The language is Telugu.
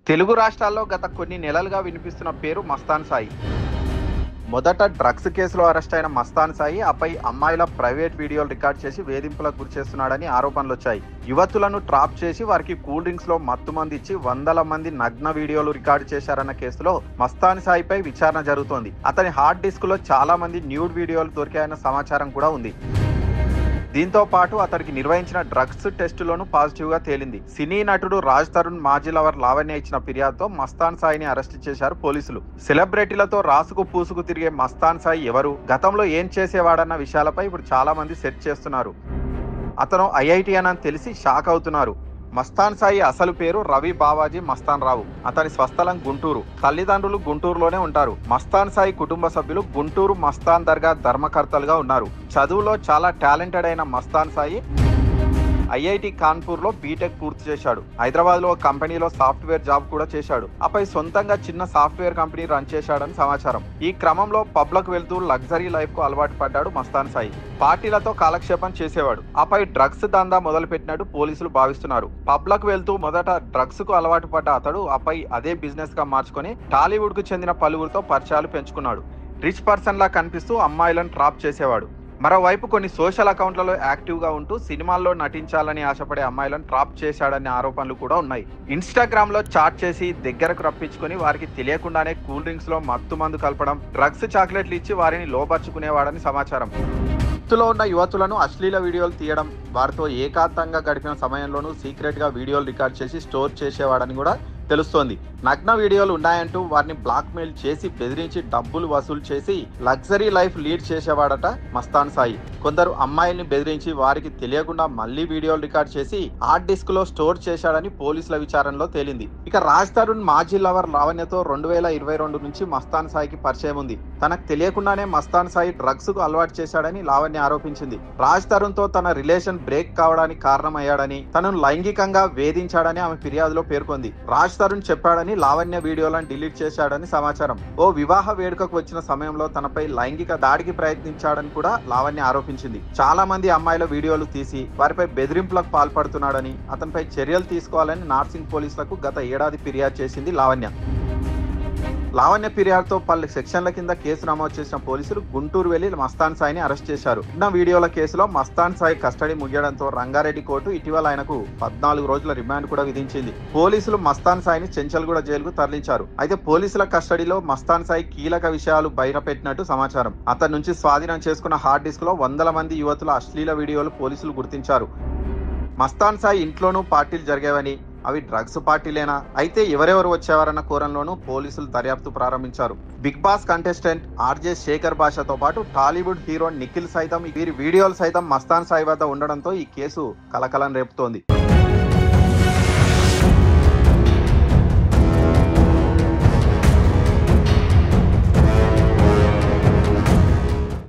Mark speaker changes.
Speaker 1: తెలుగు రాష్ట్రాల్లో గత కొన్ని నెలలుగా వినిపిస్తున్న పేరు మస్తాన్ సాయి. మొదట డ్రగ్స్ కేసులో అరెస్ట్ అయిన మస్తాన్ సాయి ఆపై అమ్మాయిల ప్రైవేట్ వీడియోలు రికార్డ్ చేసి వేధింపులకు గురిచేస్తున్నాడని ఆరోపణలు వచ్చాయి. యువతులను ట్రాప్ చేసి వారికి కూల్ డ్రింక్స్ లో మత్తుమంది ఇచ్చి వందల మంది నగ్న వీడియోలు రికార్డు చేశారన్న కేసులో మస్తాన్ సాయిపై విచారణ జరుగుతోంది. అతని హార్డ్ డిస్క్ లో చాలా మంది న్యూడ్ వీడియోలు దొరికాయన్న సమాచారం కూడా ఉంది. దీంతో పాటు అతడికి నిర్వహించిన డ్రగ్స్ టెస్టులోనూ పాజిటివ్ గా తేలింది. సినీ నటుడు రాజ్ తరుణ్ మాజీ లవర్ లావణ్య ఇచ్చిన ఫిర్యాదుతో మస్తాన్ సాయిని అరెస్ట్ చేశారు పోలీసులు. సెలబ్రిటీలతో రాసుకు పూసుకు తిరిగే మస్తాన్ సాయి ఎవరు, గతంలో ఏం చేసేవాడన్న విషయాలపై ఇప్పుడు చాలా మంది సెర్చ్ చేస్తున్నారు. అతను ఐఐటియన్ అని తెలిసి షాక్ అవుతున్నారు. మస్తాన్ సాయి అసలు పేరు రవి బావాజీ మస్తాన్ రావు. అతని స్వస్థలం గుంటూరు. తల్లిదండ్రులు గుంటూరులోనే ఉంటారు. మస్తాన్ సాయి కుటుంబ సభ్యులు గుంటూరు మస్తాన్ దర్గా ధర్మకర్తలుగా ఉన్నారు. చదువులో చాలా టాలెంటెడ్ అయిన మస్తాన్ సాయి ఐఐటి కాన్పూర్ లో బీటెక్ పూర్తి చేశాడు. హైదరాబాద్ లో కంపెనీలో సాఫ్ట్వేర్ జాబ్ కూడా చేశాడు. ఆపై సొంతంగా చిన్న సాఫ్ట్వేర్ కంపెనీ రన్ చేశాడని సమాచారం. ఈ క్రమంలో పబ్లకు వెళ్తూ లగ్జరీ లైఫ్ కు అలవాటు పడ్డాడు మస్తాన్ సాయి. పార్టీలతో కాలక్షేపం చేసేవాడు. ఆపై డ్రగ్స్ దందా మొదలు పెట్టినట్టు పోలీసులు భావిస్తున్నారు. పబ్లకు వెళ్తూ మొదట డ్రగ్స్ కు అలవాటు పడ్డ అతడు ఆపై అదే బిజినెస్ గా మార్చుకొని టాలీవుడ్ కు చెందిన పలువురితో పరిచయాలు పెంచుకున్నాడు. రిచ్ పర్సన్ లా కనిపిస్తూ అమ్మాయిలను ట్రాప్ చేసేవాడు. మరోవైపు కొన్ని సోషల్ అకౌంట్లలో యాక్టివ్ గా ఉంటూ సినిమాల్లో నటించాలని ఆశపడే అమ్మాయిలను ట్రాప్ చేశాడనే ఆరోపణలు కూడా ఉన్నాయి. ఇన్స్టాగ్రామ్ లో చాట్ చేసి దగ్గరకు రప్పించుకొని వారికి తెలియకుండానే కూల్ డ్రింక్స్ లో మత్తు మందు కలపడం, డ్రగ్స్ చాక్లెట్లు ఇచ్చి వారిని లోబర్చుకునేవాడని సమాచారం. లో ఉన్న యువతులను అశ్లీల వీడియోలు తీయడం, వారితో ఏకాంతంగా గడిపిన సమయంలోనూ సీక్రెట్ గా వీడియోలు రికార్డ్ చేసి స్టోర్ చేసేవాడని కూడా తెలుస్తోంది. నగ్న వీడియోలు ఉన్నాయంటూ వారిని బ్లాక్ మెయిల్ చేసి బెదిరించి డబ్బులు వసూలు చేసి లగ్జరీ లైఫ్ లీడ్ చేసేవాడట మస్తాన్ సాయి. కొందరు అమ్మాయిల్ని బెదిరించి వారికి తెలియకుండా మళ్లీ వీడియోలు రికార్డ్ చేసి హార్డ్ డిస్క్ లో స్టోర్ చేశాడని పోలీసుల విచారణలో తేలింది. ఇక రాజ్ తరుణ్ మాజీ లవర్ లావణ్యతో 2022 నుంచి మస్తాన్ సాయికి పరిచయం ఉంది. తనకు తెలియకుండానే మస్తాన్ సాయి డ్రగ్స్ కు అలవాటు చేశాడని లావణ్య ఆరోపించింది. రాజ్ తరుణ్ తో తన రిలేషన్ బ్రేక్ కావడానికి కారణమయ్యాడని, తనను లైంగికంగా వేధించాడని ఆమె ఫిర్యాదులో పేర్కొంది. రాజ్ తరుణ్ చెప్పాడని లావణ్య వీడియోలను డిలీట్ చేశాడని సమాచారం. ఓ వివాహ వేడుకకు వచ్చిన సమయంలో తనపై లైంగిక దాడికి ప్రయత్నించాడని కూడా లావణ్య ఆరోపించింది. చాలా మంది అమ్మాయిల వీడియోలు తీసి వారిపై బెదిరింపులకు పాల్పడుతున్నాడని, అతనిపై చర్యలు తీసుకోవాలని నార్సింగ్ పోలీసులకు గత ఏడాది ఫిర్యాదు చేసింది లావణ్య. లావణ్య ఫిర్యాదుతో పలు సెక్షన్ల కింద కేసు నమోదు చేసిన పోలీసులు గుంటూరు వెళ్లి మస్తాన్ సాయిని అరెస్ట్ చేశారు. వీడియోల కేసులో మస్తాన్ సాయి కస్టడీ ముగియడంతో రంగారెడ్డి కోర్టు ఇటీవల ఆయనకు 14 రోజుల రిమాండ్ కూడా విధించింది. పోలీసులు మస్తాన్ సాయిని చెంచల్గూడ జైలుకు తరలించారు. అయితే పోలీసుల కస్టడీలో మస్తాన్ సాయి కీలక విషయాలు బయటపెట్టినట్టు సమాచారం. అతని నుంచి స్వాధీనం చేసుకున్న హార్డ్ డిస్క్ లో వందల మంది యువతుల అశ్లీల వీడియోలు పోలీసులు గుర్తించారు. మస్తాన్ సాయి ఇంట్లోనూ పార్టీలు జరిగేవని, అవి డ్రగ్స్ పార్టీలేనా, అయితే ఎవరెవరు వచ్చేవారన్న కోణంలోనూ పోలీసులు దర్యాప్తు ప్రారంభించారు. Bigg Boss contestant RJ Shekhar భాషతో పాటు టాలీవుడ్ హీరో నిఖిల్ సైతం వీరి వీడియోలు సైతం మస్తాన్ సాయి వద్ద ఉండడంతో ఈ కేసు కలకలం రేపుతోంది.